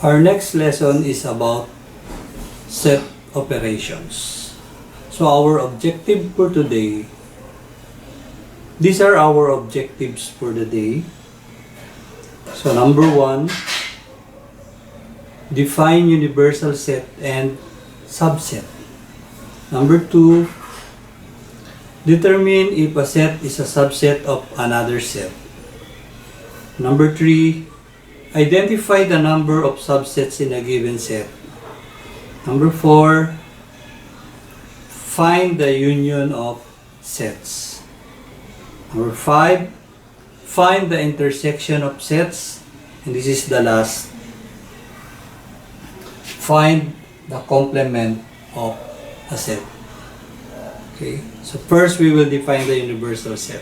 Our next lesson is about set operations. So our objective for today, these are our objectives for the day. So number 1, define universal set and subset. Number 2, determine if a set is a subset of another set. Number 3, identify the number of subsets in a given set. Number 4, find the union of sets. Number 5, find the intersection of sets. And this is the last. Find the complement of a set. Okay, so first we will define the universal set.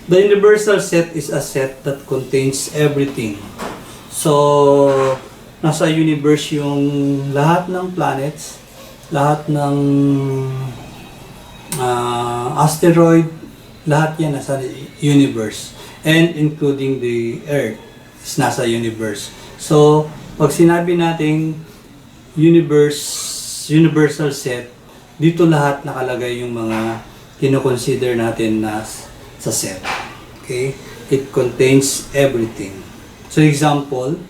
The universal set is a set that contains everything. So, nasa universe yung lahat ng planets, lahat ng asteroid, lahat yan nasa universe. And including the Earth is nasa universe. So, pag sinabi nating universal set, dito lahat nakalagay yung mga kino-consider natin na sa set. Okay? It contains everything. So example,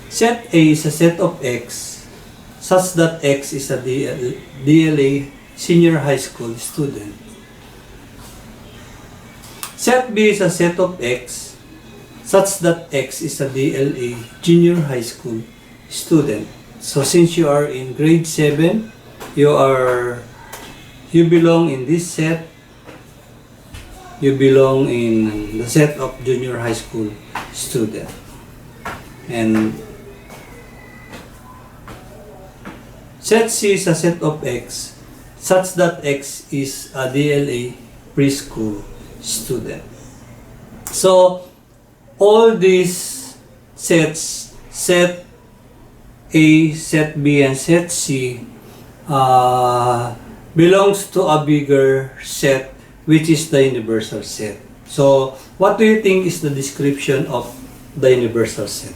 set A is a set of X such that X is a DLA senior high school student. Set B is a set of X such that X is a DLA junior high school student. So since you are in grade 7, you belong in this set. You belong in the set of junior high school student. And set C is a set of X such that X is a DLA preschool student. So all these sets, set A, set B, and set C belongs to a bigger set, which is the universal set. So, what do you think is the description of the universal set?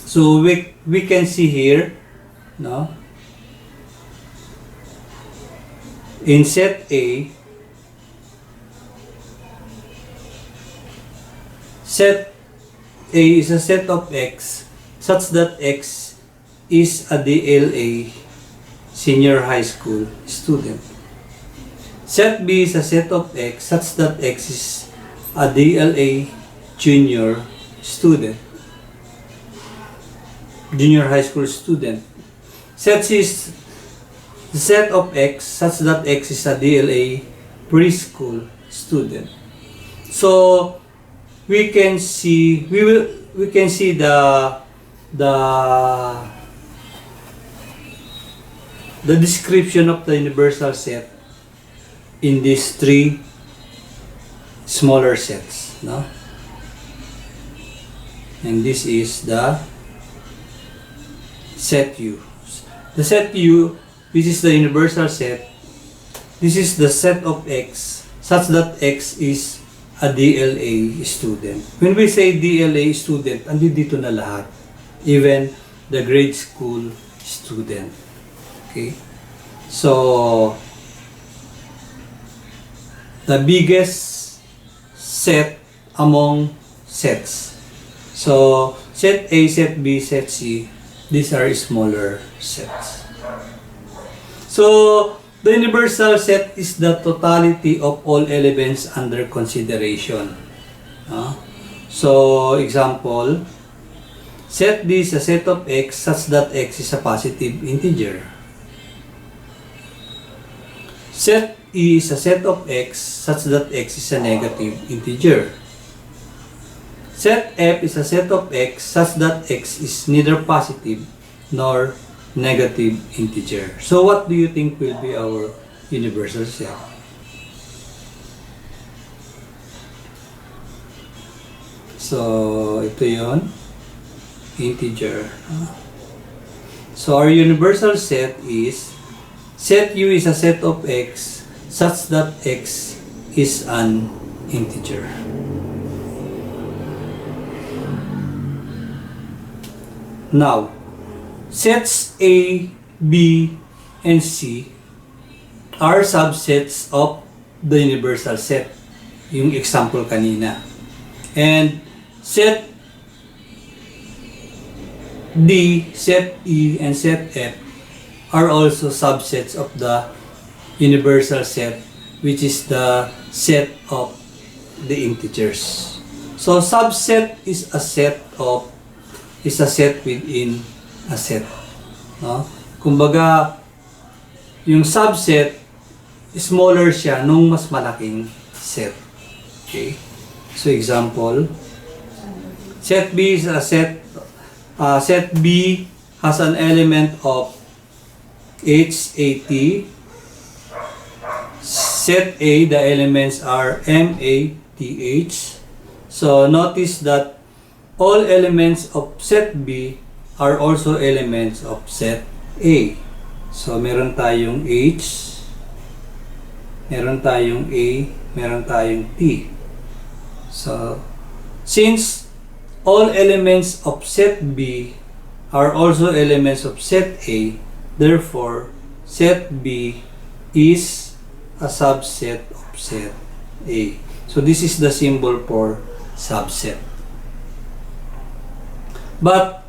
So, we can see here, no? In set A, set A is a set of X such that X is a DLA senior high school student. Set B is a set of X such that X is a DLA junior high school student. Set C is the set of X such that X is a DLA preschool student. So we can see the description of the universal set in these 3 smaller sets, no? And this is the set U. The set U, which is the universal set, this is the set of X such that X is a DLA student. When we say DLA student, andito na lahat. Even the grade school student. Okay? So, the biggest set among sets. So, set A, set B, set C, these are smaller sets. So, the universal set is the totality of all elements under consideration. So, example, set D is a set of X such that X is a positive integer. Set E is a set of X such that X is a negative integer. Set F is a set of X such that X is neither positive nor negative integer. So what do you think will be our universal set? So ito yon, integer. So our universal set is set U is a set of X such that X is an integer. Now, sets A, B, and C are subsets of the universal set. Yung example kanina. And set D, set E, and set F are also subsets of the universal set, which is the set of the integers. So subset is a set within a set. No? Kumbaga, yung subset, smaller siya nung mas malaking set. Okay? So example, set B is a set B has an element of H, A, T. Set A, the elements are M, A, T, H. So notice that all elements of set B are also elements of set A. So meron tayong H, meron tayong A, meron tayong T. So since all elements of set B are also elements of set A, therefore set B is a subset of set A. So this is the symbol for subset. But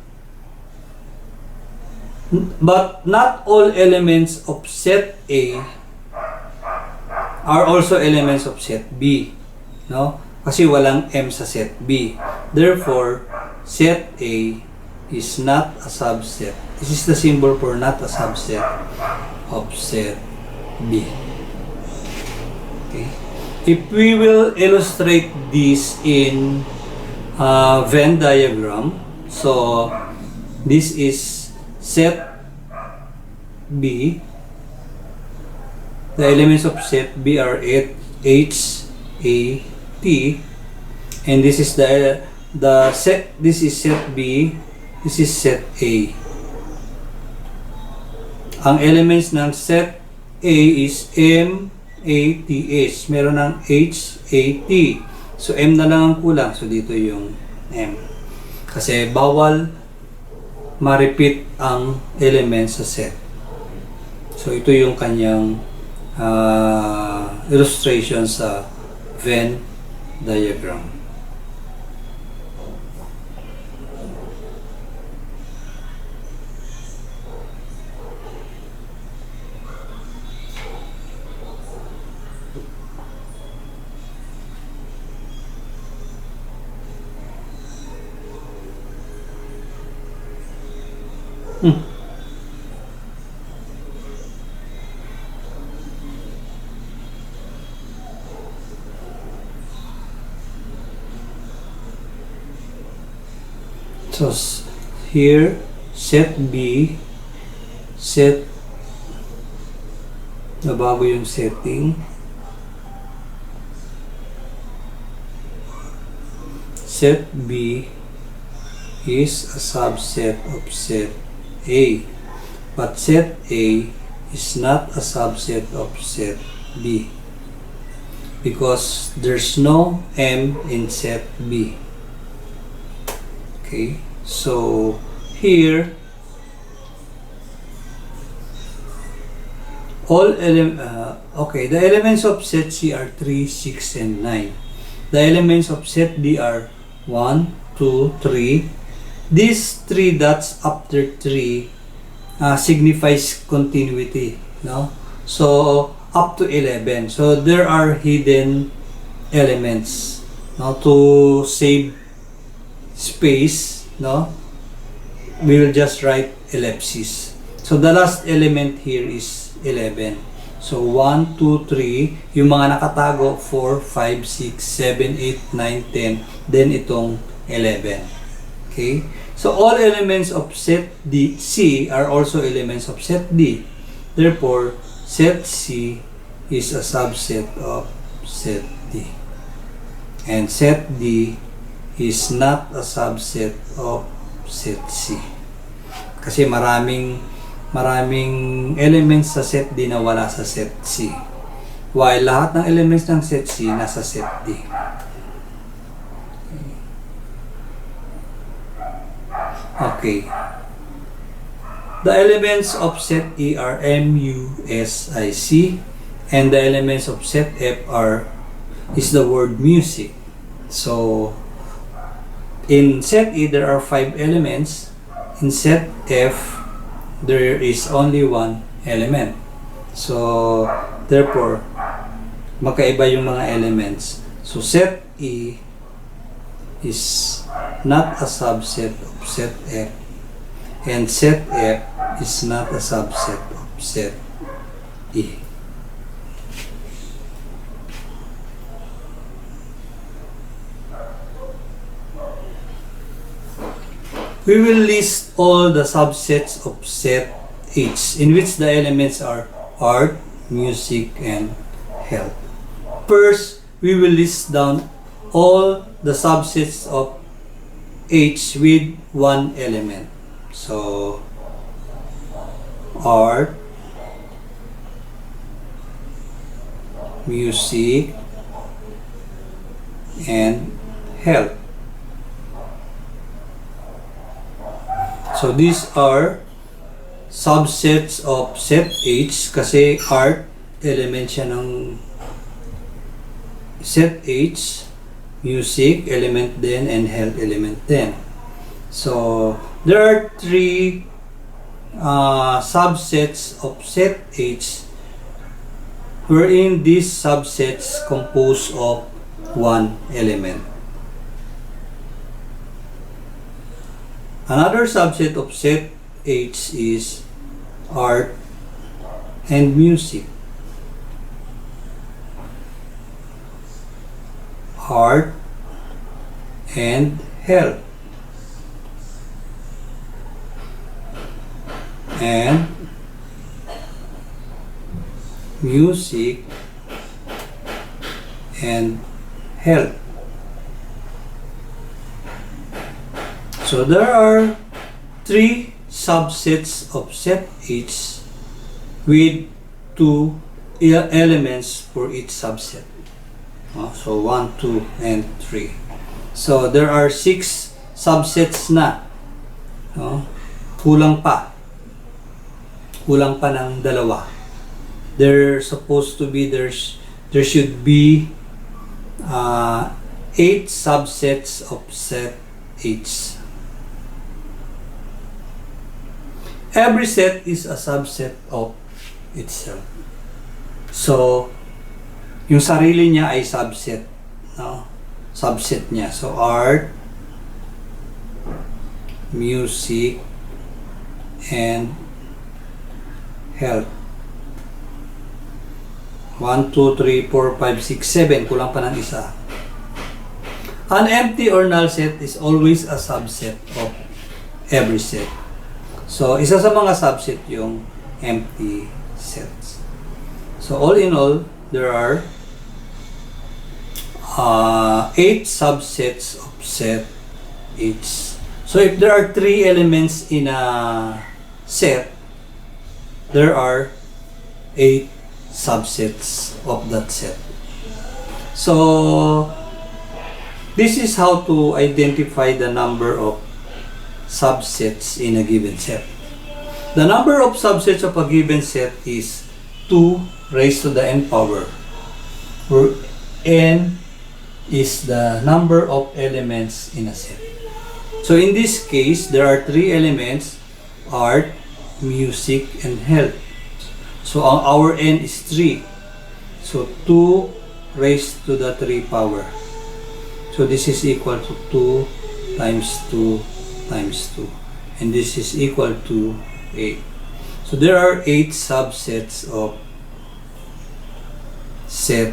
not all elements of set A are also elements of set B. No? Kasi walang M sa set B. Therefore, set A is not a subset. This is the symbol for not a subset of set B. Okay. If we will illustrate this in a Venn diagram, so this is set B. The elements of set B are H, A, T, and this is the set. This is set B. This is set A. Ang elements ng set A is M, A, T, H. Meron ng H, A, T. So M na lang ang kulang. So dito yung M. Kasi bawal ma-repeat ang elements sa set. So ito yung kanyang illustration sa Venn diagram. So here set B, set nabago yung setting, set B is a subset of set A, but set A is not a subset of set B because there's no M in set B. Okay, so here the elements of set C are 3, 6, and 9. The elements of set D are 1, 2, 3. These 3 dots after 3 signifies continuity, no? So up to 11. So there are hidden elements. Now to save space, no, we will just write ellipsis. So the last element here is 11. So 1, 2, 3, yung mga nakatago 4, 5, 6, 7, 8, 9, 10, then itong 11. Okay? So all elements of set D, C are also elements of set D. Therefore, set C is a subset of set D. And set D is not a subset of set C. Kasi maraming elements sa set D na wala sa set C. While lahat ng elements ng set C nasa set D. Okay. The elements of set E are M, U, S, I, C, and the elements of set F is the word music. So, in set E, there are 5 elements. In set F, there is only 1 element. So, therefore, magkaiba yung mga elements. So, set E is not a subset of set F, and set F is not a subset of set E. We will list all the subsets of set H, in which the elements are art, music, and health. First, we will list down all the subsets of H with 1 element. So, art, music, and health. So, these are subsets of set H kasi art element siya ng set H, music element din, and health element din. So, there are 3 subsets of set H wherein these subsets compose of 1 element. Another subset of set H is art and music. Art and health. And music and health. So there are 3 subsets of set H with 2 elements for each subset. So 1, 2, and 3. So there are 6 subsets na. Kulang pa. Kulang pa ng 2. There should be 8 subsets of set H. Every set is a subset of itself. So, yung sarili niya ay subset. Subset niya. So, art, music, and health. 1, 2, 3, 4, 5, 6, 7. Kulang pa ng isa. An empty or null set is always a subset of every set. So, isa sa mga subset yung empty sets. So, all in all, there are 8 subsets of set H. So, if there are 3 elements in a set, there are 8 subsets of that set. So, this is how to identify the number of subsets in a given set. The number of subsets of a given set is 2 raised to the n power, where n is the number of elements in a set. So in this case, there are 3 elements: art, music, and health. So our n is 3. So 2 raised to the 3 power. So this is equal to 2 times 2 times 2, and this is equal to 8. So there are 8 subsets of set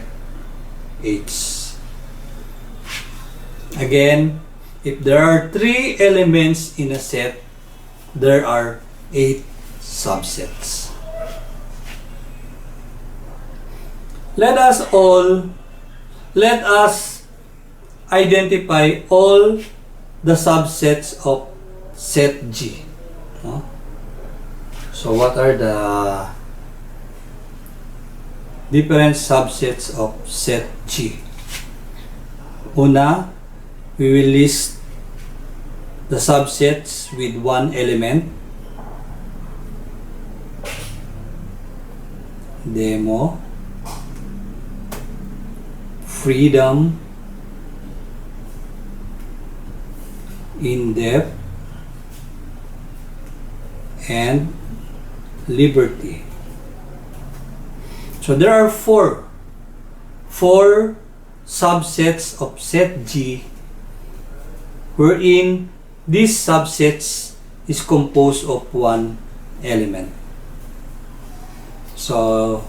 H. Again, if there are 3 elements in a set, there are 8 subsets. Let us identify all the subsets of set G. So what are the different subsets of set G? Una, we will list the subsets with 1 element. demo, freedom, in-depth, and liberty. So there are four subsets of set G, wherein these subsets is composed of one element. So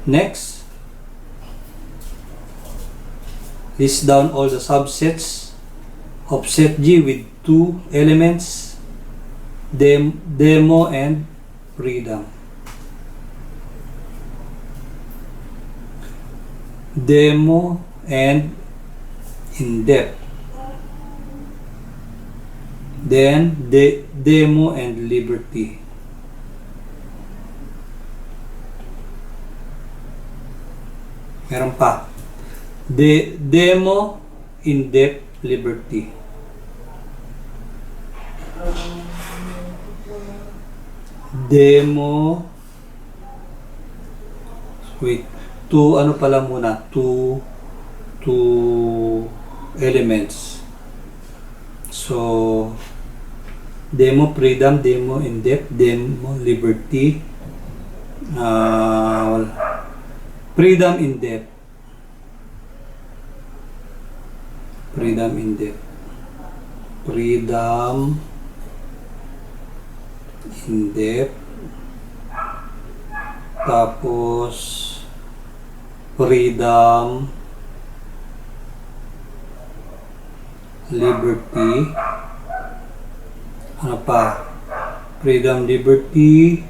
next, list down all the subsets of set G with two elements, demo and freedom. Demo and in-depth. Then demo and liberty. Meron pa. Demo, in-depth, liberty. Demo with two elements. So demo, freedom, demo, in-depth, demo, liberty, freedom, in-depth, freedom, in-depth, freedom, in-depth, tapos freedom, liberty, ano pa? Freedom, liberty,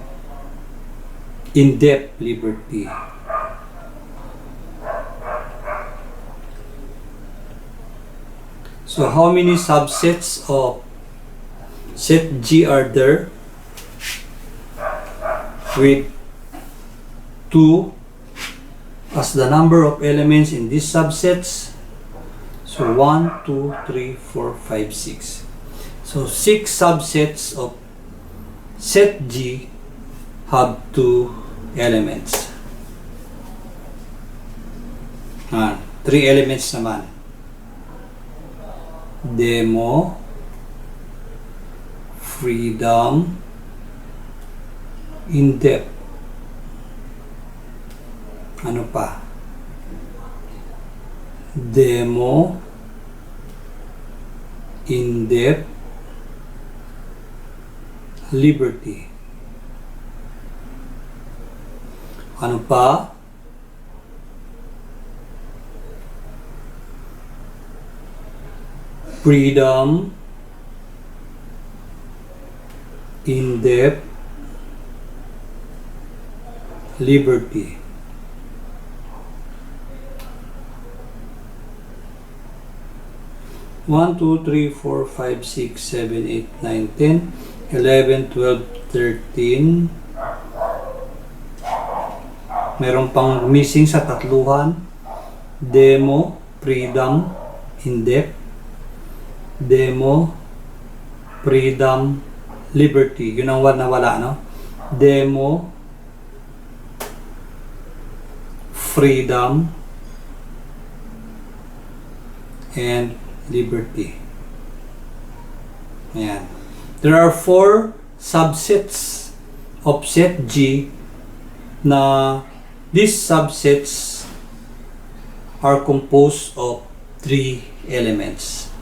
in-depth, liberty. So how many subsets of set G are there? With 2 as the number of elements in these subsets. So 1, 2, 3, 4, 5, 6. So 6 subsets of set G have 2 elements. 3 elements naman. Demo, freedom, in-depth. Ano pa? Demo, in-depth, liberty. Ano pa? Freedom, in-depth, liberty. One, 2, 3, 4, 5, 6, 7, 8, 9, 10, 11, 12, 13. Meron pang missing sa tatluhan. Demo, freedom, in-depth, demo, freedom, liberty. Yun ang nawala, no? Demo, freedom, and liberty. Ayan. There are 4 subsets of set G na these subsets are composed of 3 elements.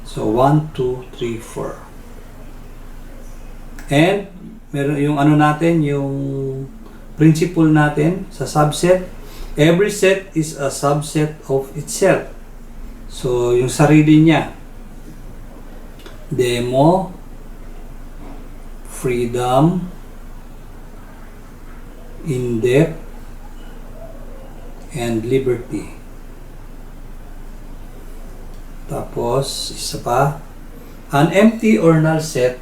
So 1, 2, 3, 4. And meron yung natin, yung principle natin sa subset. Every set is a subset of itself. So, yung sarili niya. Demo, freedom, in-depth, and liberty. Tapos, isa pa. An empty or null set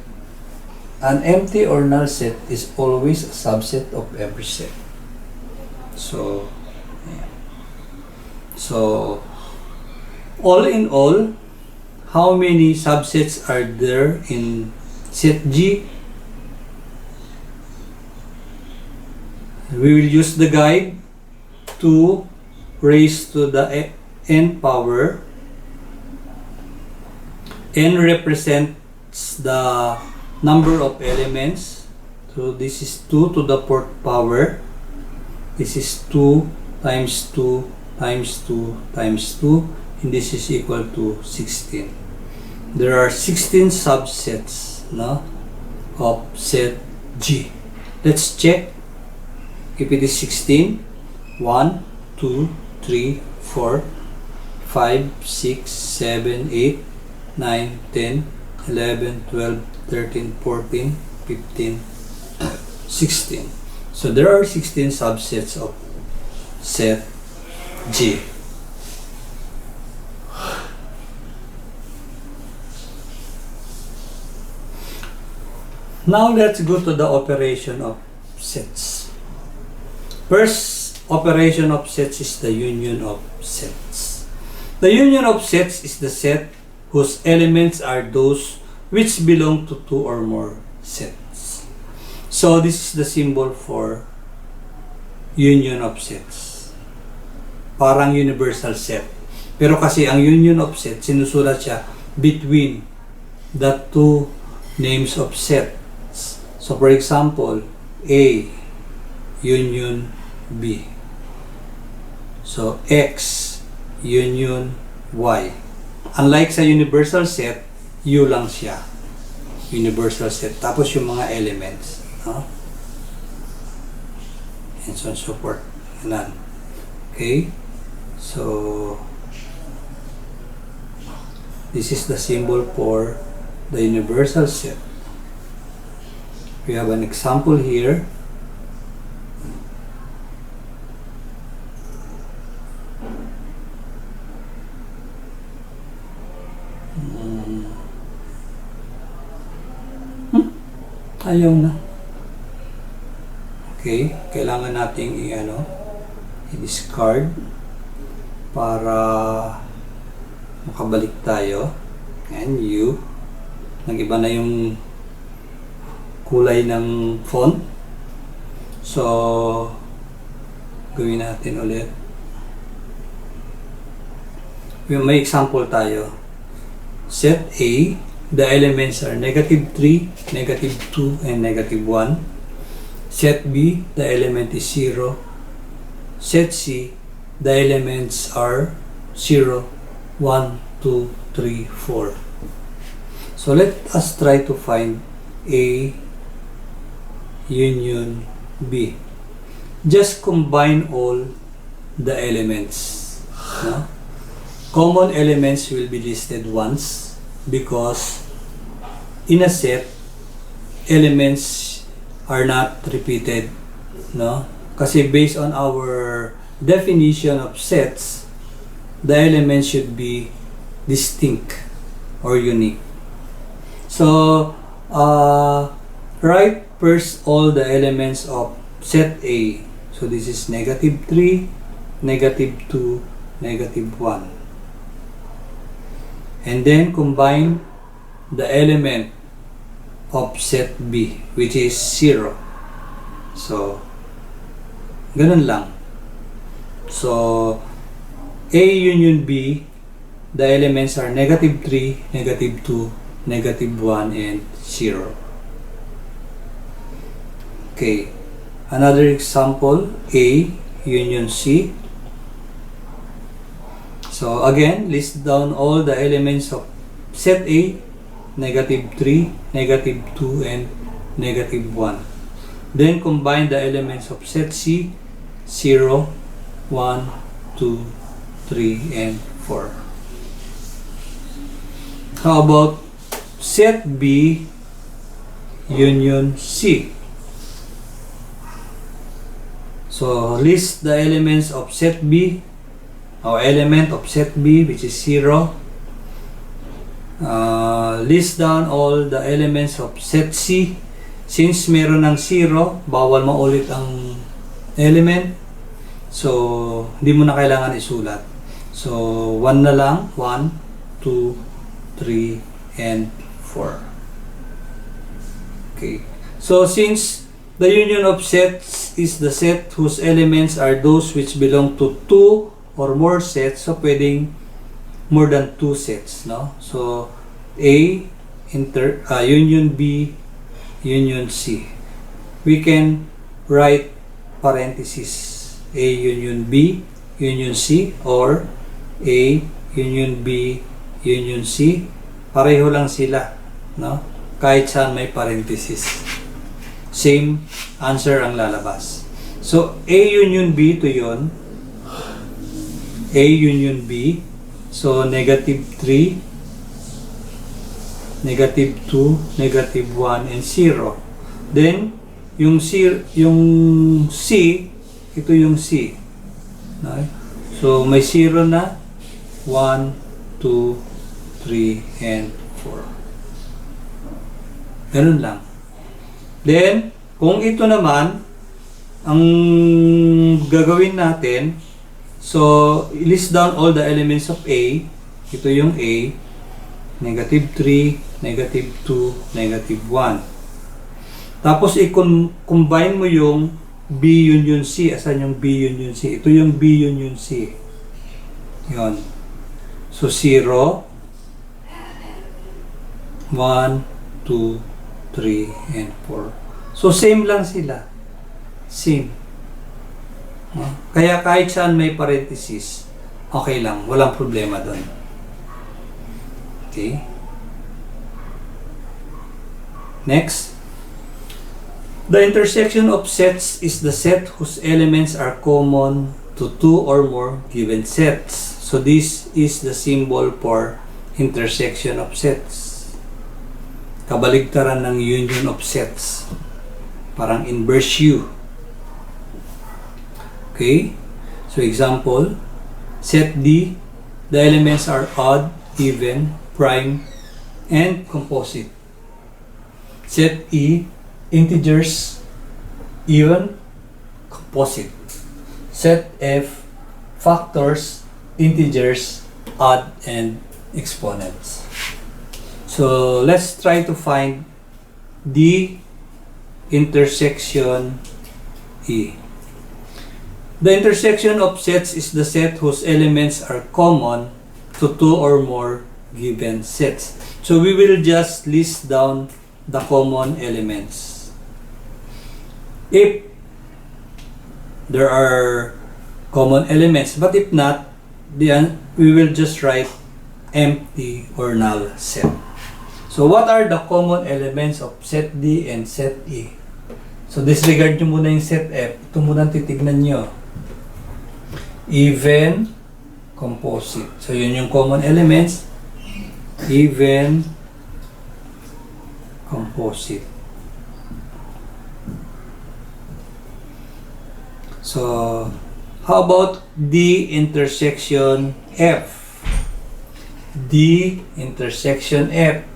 is always a subset of every set. So, yeah. So, all in all, how many subsets are there in set G? We will use the guide to raise to the n power. N represents the number of elements. So this is 2 to the 4th power. This is 2 times 2 times 2 times 2. And this is equal to 16. There are 16 subsets, no, of set G. Let's check if it is 16. 1, 2, 3, 4, 5, 6, 7, 8, 9, 10, 11, 12, 13, 14, 15, 16. So there are 16 subsets of set G. Now let's go to the operation of sets. First operation of sets is the union of sets. The union of sets is the set whose elements are those which belong to 2 or more sets. So this is the symbol for union of sets. Parang universal set. Pero kasi ang union of sets, sinusulat siya between the two names of sets. So for example, A union B. So X union Y. Unlike sa universal set, U lang siya. Universal set. Tapos yung mga elements. No? And so on and so forth. Yan. Okay? So, this is the symbol for the universal set. We have an example here. Ayaw na. Okay, kailangan nating i-discard para makabalik tayo. And U. Nag-iba na yung kulay ng font. So, gawin natin ulit. May example tayo. Set A, the elements are -3, -2, and -1. Set B, the element is 0. Set C, the elements are 0, 1, 2, 3, 4. So let us try to find A union B. Just combine all the elements. No? Common elements will be listed once because in a set, elements are not repeated. No? Kasi based on our definition of sets, the elements should be distinct or unique. So, write first all the elements of set A. So this is -3, -2, -1. And then combine the element of set B, which is 0. So, ganun lang. So, A union B, the elements are -3, -2, -1, and 0. Okay, another example, A union C. So again, list down all the elements of set A, -3, -2, and -1. Then combine the elements of set C, 0, 1, 2, 3, and 4. How about set B union C? So list the elements of set B, or element of set B, which is 0. List down all the elements of set C. Since meron ng 0, bawal maulit ang element. So, hindi mo na kailangan isulat. So, 1 na lang. 1, 2, 3, and 4. Okay. So, since the union of sets is the set whose elements are those which belong to two or more sets. So, pwedeng more than two sets, no? So, A, union B, union C. We can write parenthesis A union B, union C, or A union B, union C. Pareho lang sila, no? Kahit saan may parenthesis. Same answer ang lalabas. So, A union B to yon. A union B. So, negative 3, negative 2, negative 1, and 0. Then, yung C, ito yung C. Okay? So, may 0 na. 1, 2, 3, and 4. Ganun lang. Then, kung ito naman, ang gagawin natin, so, list down all the elements of A. Ito yung A. Negative 3, negative 2, negative 1. Tapos, i-combine mo yung B union C. Asan yung B union C? Ito yung B union C. Yun. So, 0, 1, 2, 3, and 4. So, same lang sila. Same. Kaya kahit saan may parenthesis, okay lang. Walang problema doon. Okay. Next. The intersection of sets is the set whose elements are common to two or more given sets. So this is the symbol for intersection of sets. Kabaligtaran ng union of sets. Parang inverse U. Okay? So example, set D, the elements are odd, even, prime, and composite. Set E, integers, even, composite. Set F, factors, integers, odd, and exponents. So let's try to find the intersection E. The intersection of sets is the set whose elements are common to two or more given sets. So we will just list down the common elements. If there are common elements, but if not, then we will just write empty or null set. So what are the common elements of set D and set E? So disregard nyo muna yung set F. Ito muna titignan nyo. Even, composite. So yun yung common elements. Even, composite. So how about D intersection F? D intersection F.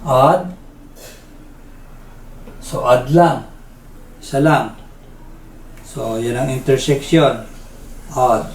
Odd. So odd lang. Isa lang. So, yan ang intersection. Odd.